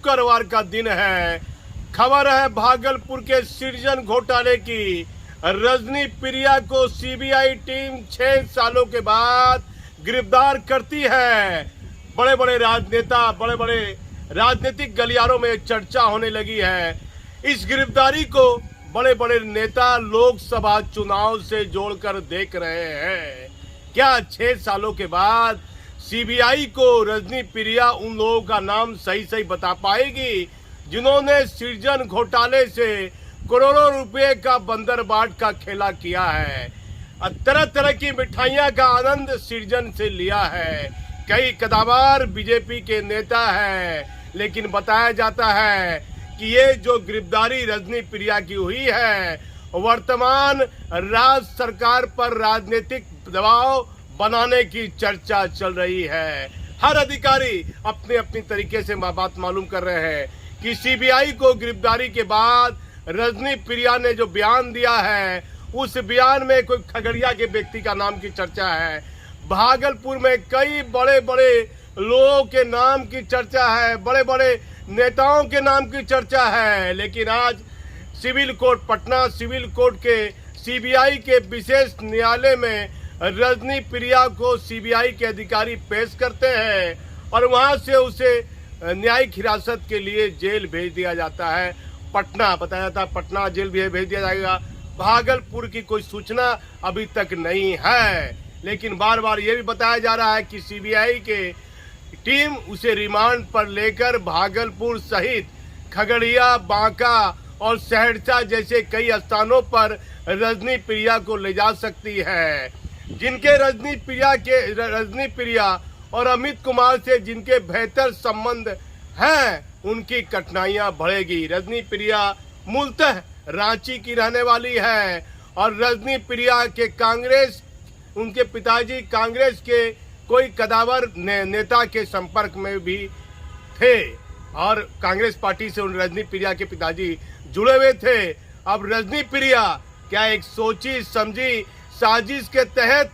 शुक्रवार का दिन है। खबर है भागलपुर के सृजन घोटाले की। रजनी प्रिया को सीबीआई टीम 6 सालों के बाद गिरफ्तार करती है। बड़े बड़े राजनेता, बड़े बड़े राजनीतिक गलियारों में चर्चा होने लगी है। इस गिरफ्तारी को बड़े बड़े नेता लोकसभा चुनाव से जोड़कर देख रहे हैं। क्या 6 सालों के बाद सीबीआई को रजनी प्रिया उन लोगों का नाम सही सही बता पाएगी जिन्होंने सृजन घोटाले से करोड़ों रुपए का बंदरबाट का खेला किया है। तरह तरह की मिठाइयां का आनंद सृजन से लिया है। कई कदावर बीजेपी के नेता हैं, लेकिन बताया जाता है कि ये जो गिरफ्तारी रजनी प्रिया की हुई है, वर्तमान राज्य सरकार पर राजनीतिक दबाव बनाने की चर्चा चल रही है। हर अधिकारी अपने अपनी तरीके से बात मालूम कर रहे हैं कि सीबीआई को गिरफ्तारी के बाद रजनी प्रिया ने जो बयान दिया है, उस बयान में कोई खगड़िया के व्यक्ति का नाम की चर्चा है। भागलपुर में कई बड़े बड़े लोगों के नाम की चर्चा है, बड़े बड़े नेताओं के नाम की चर्चा है। लेकिन आज civil court, Patna civil court के सीबीआई के विशेष न्यायालय में रजनी प्रिया को सीबीआई के अधिकारी पेश करते हैं और वहां से उसे न्यायिक हिरासत के लिए जेल भेज दिया जाता है। पटना बताया जाता है, पटना जेल भी भेज दिया जाएगा। भागलपुर की कोई सूचना अभी तक नहीं है, लेकिन बार बार ये भी बताया जा रहा है कि सीबीआई के टीम उसे रिमांड पर लेकर भागलपुर सहित खगड़िया, बांका और सहरसा जैसे कई स्थानों पर रजनी प्रिया को ले जा सकती है। जिनके रजनी प्रिया और अमित कुमार से जिनके बेहतर संबंध हैं, उनकी कठिनाइयां बढ़ेगी। रजनी प्रिया मूलतः रांची की रहने वाली है और रजनी प्रिया के उनके पिताजी कांग्रेस के कोई कदावर नेता के संपर्क में भी थे और कांग्रेस पार्टी से उन रजनी प्रिया के पिताजी जुड़े हुए थे। अब रजनी प्रिया क्या एक सोची समझी साजिश के तहत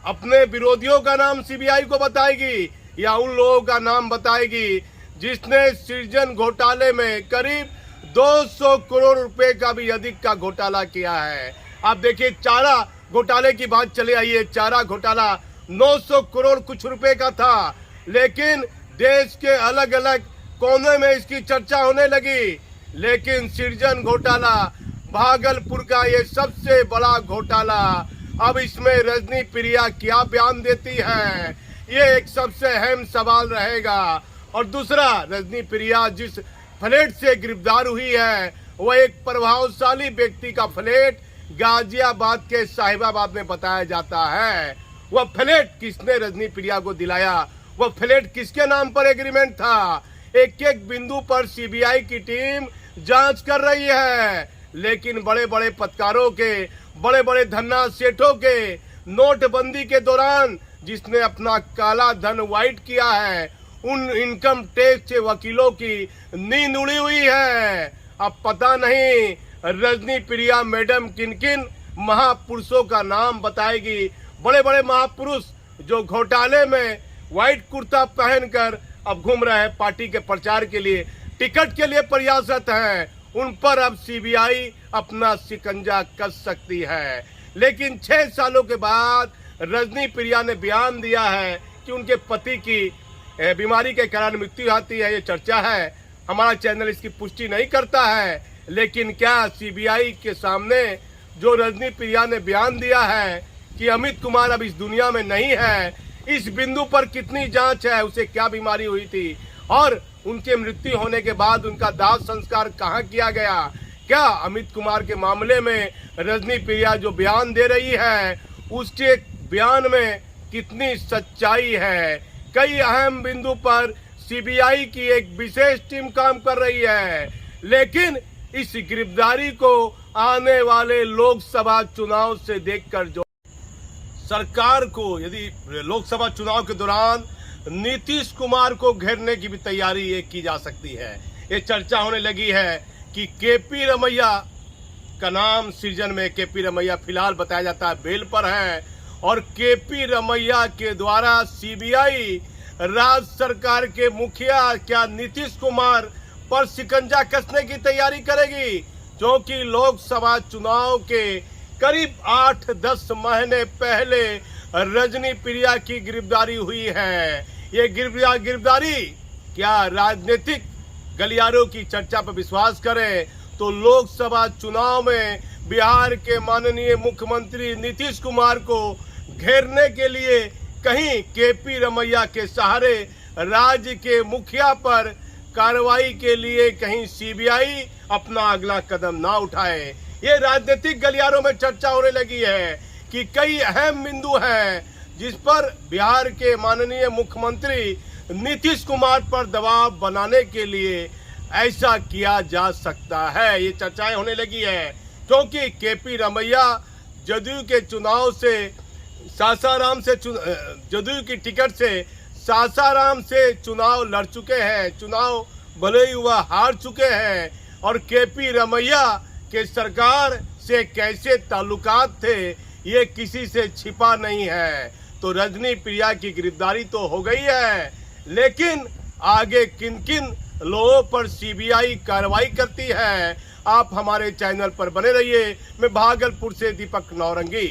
अपने विरोधियों का नाम सीबीआई को बताएगी या उन लोगों का नाम बताएगी जिसने सृजन घोटाले में करीब 200 करोड़ रुपए का भी अधिक का घोटाला किया है। आप देखिए, चारा घोटाले की बात चले आई है। चारा घोटाला 900 करोड़ कुछ रुपए का था, लेकिन देश के अलग अलग कोने में इसकी चर्चा होने लगी। लेकिन सृजन घोटाला भागलपुर का ये सबसे बड़ा घोटाला, अब इसमें रजनी प्रिया क्या बयान देती है, ये एक सबसे अहम सवाल रहेगा। और दूसरा, रजनी प्रिया जिस फ्लैट से गिरफ्तार हुई है, वह एक प्रभावशाली व्यक्ति का फ्लैट गाजियाबाद के साहिबाबाद में बताया जाता है। वह फ्लैट किसने रजनी प्रिया को दिलाया, वह फ्लैट किसके नाम पर एग्रीमेंट था, एक एक बिंदु पर सीबीआई की टीम जांच कर रही है। लेकिन बड़े बड़े पत्रकारों के, बड़े बड़े धन्ना सेठों के नोटबंदी के दौरान जिसने अपना काला धन व्हाइट किया है, उन इनकम टैक्स से वकीलों की नींद उड़ी हुई है। अब पता नहीं रजनी प्रिया मैडम किन किन महापुरुषों का नाम बताएगी। बड़े बड़े महापुरुष जो घोटाले में व्हाइट कुर्ता पहनकर अब घूम रहे हैं, पार्टी के प्रचार के लिए, टिकट के लिए प्रयासरत हैं, उन पर अब सीबीआई अपना शिकंजा कस सकती है। लेकिन 6 सालों के बाद रजनी प्रिया ने बयान दिया है कि उनके पति की बीमारी के कारण मृत्यु आती है, ये चर्चा है। हमारा चैनल इसकी पुष्टि नहीं करता है, लेकिन क्या सीबीआई के सामने जो रजनी प्रिया ने बयान दिया है कि अमित कुमार अब इस दुनिया में नहीं है, इस बिंदु पर कितनी जांच है, उसे क्या बीमारी हुई थी और उनके मृत्यु होने के बाद उनका दाह संस्कार कहाँ किया गया, क्या अमित कुमार के मामले में रजनी प्रिया जो बयान दे रही है, उसके बयान में कितनी सच्चाई है। कई अहम बिंदु पर सीबीआई की एक विशेष टीम काम कर रही है, लेकिन इस गिरफ्तारी को आने वाले लोकसभा चुनाव से देखकर जो सरकार को, यदि लोकसभा चुनाव के दौरान नीतीश कुमार को घेरने की भी तैयारी ये की जा सकती है। ये चर्चा होने लगी है कि केपी रमैया का नाम सृजन में, केपी रमैया फिलहाल बताया जाता है बेल पर हैं और केपी रमैया के द्वारा सीबीआई राज्य सरकार के मुखिया क्या नीतीश कुमार पर शिकंजा कसने की तैयारी करेगी, क्योंकि लोकसभा चुनाव के करीब 8-10 महीने पहले रजनी प्रिया की गिरफ्तारी हुई है। ये गिरफ्तारी क्या राजनीतिक गलियारों की चर्चा पर विश्वास करें तो लोकसभा चुनाव में बिहार के माननीय मुख्यमंत्री नीतीश कुमार को घेरने के लिए कहीं केपी रमैया के सहारे राज्य के मुखिया पर कार्रवाई के लिए कहीं सीबीआई अपना अगला कदम ना उठाए। ये राजनीतिक गलियारों में चर्चा होने लगी है कि कई अहम बिंदु हैं जिस पर बिहार के माननीय मुख्यमंत्री नीतीश कुमार पर दबाव बनाने के लिए ऐसा किया जा सकता है। ये चर्चाएं होने लगी है क्योंकि केपी रमैया जदयू के चुनाव से जदयू की टिकट से सासाराम से चुनाव लड़ चुके हैं, चुनाव भले ही वह हार चुके हैं, और केपी रमैया के सरकार से कैसे ताल्लुकात थे ये किसी से छिपा नहीं है। तो रजनी प्रिया की गिरफ्तारी तो हो गई है, लेकिन आगे किन किन लोगों पर सीबीआई कार्रवाई करती है, आप हमारे चैनल पर बने रहिए। मैं भागलपुर से दीपक नौरंगी।